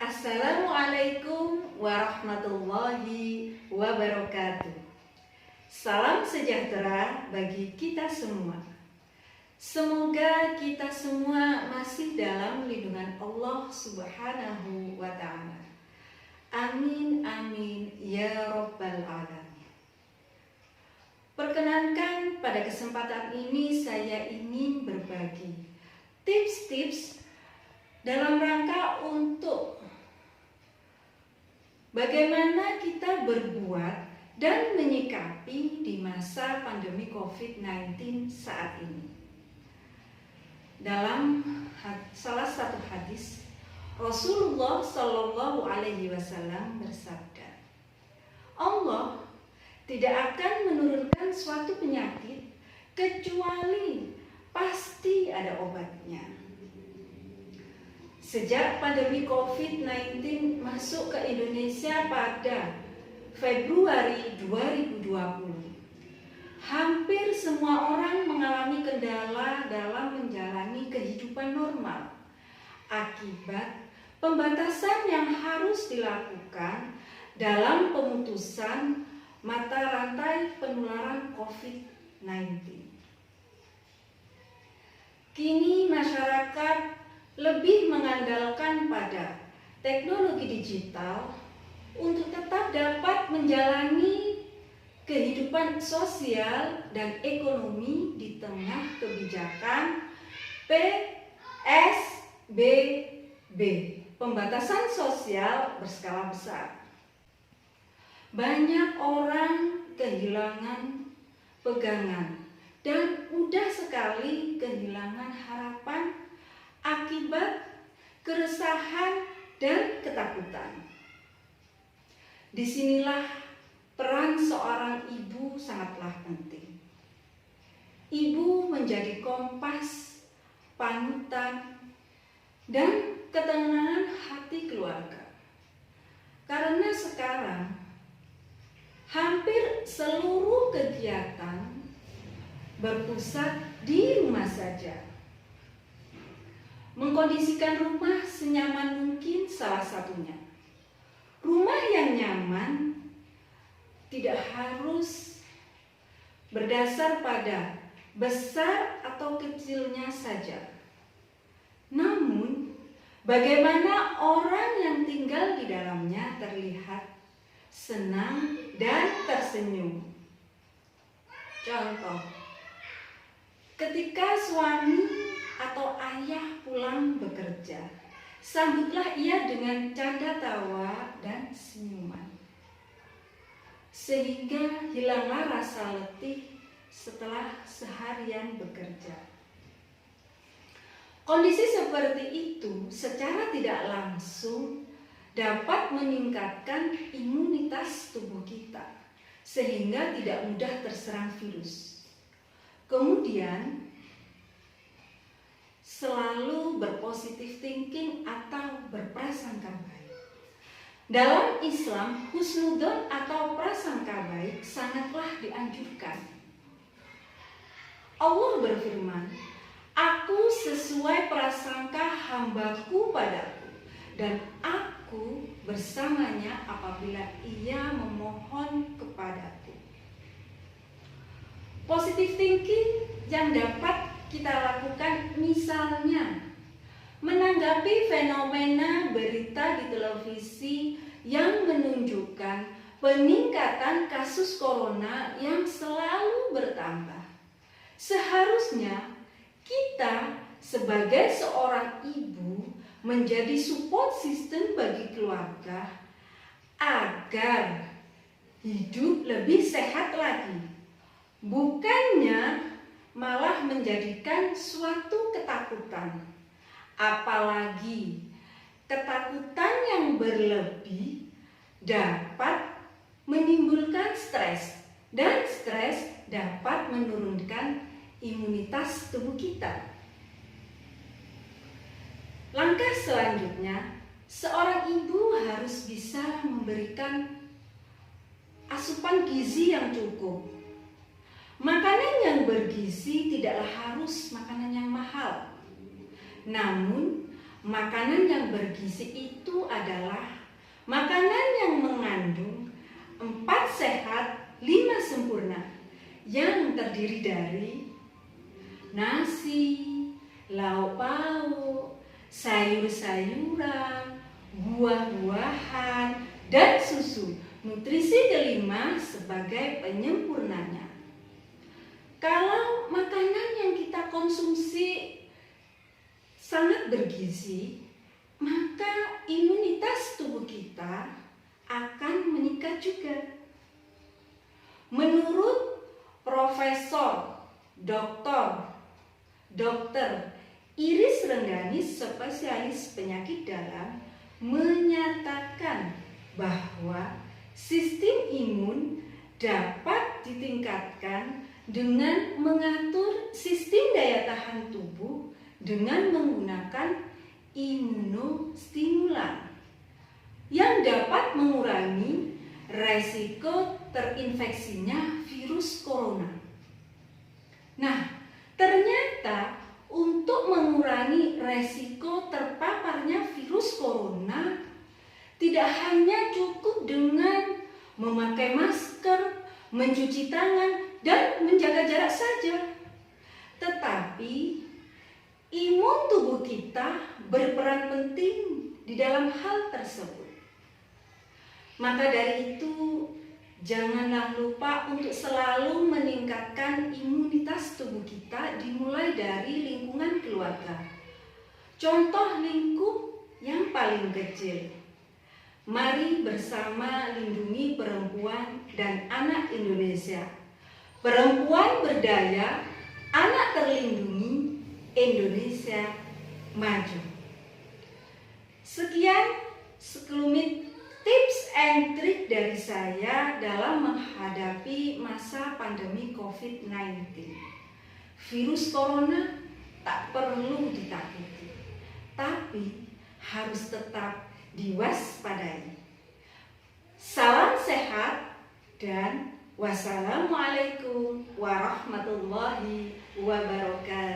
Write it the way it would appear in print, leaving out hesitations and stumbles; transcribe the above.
Assalamualaikum warahmatullahi wabarakatuh. Salam sejahtera bagi kita semua. Semoga kita semua masih dalam lindungan Allah Subhanahu wa Ta'ala. Amin amin ya rabbal alamin. Perkenankan pada kesempatan ini saya ingin berbagi tips-tips dalam rangka untuk bagaimana kita berbuat dan menyikapi di masa pandemi COVID-19 saat ini. Dalam salah satu hadis, Rasulullah Shallallahu Alaihi Wasallam bersabda, Allah tidak akan menurunkan suatu penyakit kecuali pasti ada obatnya. Sejak pandemi COVID-19 masuk ke Indonesia pada Februari 2020, hampir semua orang mengalami kendala dalam menjalani kehidupan normal akibat pembatasan yang harus dilakukan dalam pemutusan mata rantai penularan COVID-19. Kini masyarakat lebih mengandalkan pada teknologi digital untuk tetap dapat menjalani kehidupan sosial dan ekonomi di tengah kebijakan PSBB, pembatasan sosial berskala besar. Banyak orang kehilangan pegangan dan mudah sekali kehilangan harapan akibat keresahan dan ketakutan. Disinilah peran seorang ibu sangatlah penting. Ibu menjadi kompas, panutan, dan ketenangan hati keluarga. Karena sekarang hampir seluruh kegiatan berpusat di rumah saja. Mengkondisikan rumah senyaman mungkin salah satunya. Rumah yang nyaman tidak harus berdasar pada besar atau kecilnya saja. Namun, bagaimana orang yang tinggal di dalamnya terlihat senang dan tersenyum. Contoh, ketika suami atau ayah pulang bekerja, sambutlah ia dengan canda tawa dan senyuman, sehingga hilanglah rasa letih setelah seharian bekerja. Kondisi seperti itu secara tidak langsung dapat meningkatkan imunitas tubuh kita, sehingga tidak mudah terserang virus. Kemudian, selalu berpositif thinking atau berprasangka baik. Dalam Islam, husnudzon atau prasangka baik sangatlah dianjurkan. Allah berfirman, Aku sesuai prasangka hambaku padaku, dan aku bersamanya apabila ia memohon kepadaku. Positive thinking yang dapat kita lakukan misalnya menanggapi fenomena berita di televisi yang menunjukkan peningkatan kasus corona yang selalu bertambah. Seharusnya kita sebagai seorang ibu menjadi support system bagi keluarga agar hidup lebih sehat lagi. Bukannya malah menjadikan suatu ketakutan, apalagi ketakutan yang berlebih dapat menimbulkan stres, dan stres dapat menurunkan imunitas tubuh kita. Langkah selanjutnya, seorang ibu harus bisa memberikan asupan gizi yang cukup. Makanan yang bergizi tidaklah harus makanan yang mahal, namun Makanan yang bergizi itu adalah makanan yang mengandung 4 sehat, 5 sempurna, yang terdiri dari nasi, lauk pauk, sayur-sayuran, buah-buahan, dan susu. Nutrisi kelima sebagai penyempurnanya. Kalau makanan yang kita konsumsi sangat bergizi, maka imunitas tubuh kita akan meningkat juga. Menurut Profesor Dr. Iris Renggani, spesialis penyakit dalam, menyatakan bahwa sistem imun dapat ditingkatkan dengan mengatur sistem daya tahan tubuh dengan menggunakan imunostimulan yang dapat mengurangi resiko terinfeksinya virus corona. Nah, ternyata untuk mengurangi resiko terpaparnya virus corona tidak hanya cukup dengan memakai masker, mencuci tangan, dan menjaga jarak saja, tetapi imun tubuh kita berperan penting di dalam hal tersebut. Maka dari itu, janganlah lupa untuk selalu meningkatkan imunitas tubuh kita dimulai dari lingkungan keluarga. Contoh lingkup yang paling kecil. Mari bersama lindungi perempuan dan anak Indonesia. Perempuan berdaya, anak terlindungi, Indonesia maju. Sekian sekelumit tips and trik dari saya dalam menghadapi masa pandemi COVID-19. Virus corona tak perlu ditakuti, tapi harus tetap diwaspadai. Salam sehat dan wassalamualaikum warahmatullahi wabarakatuh.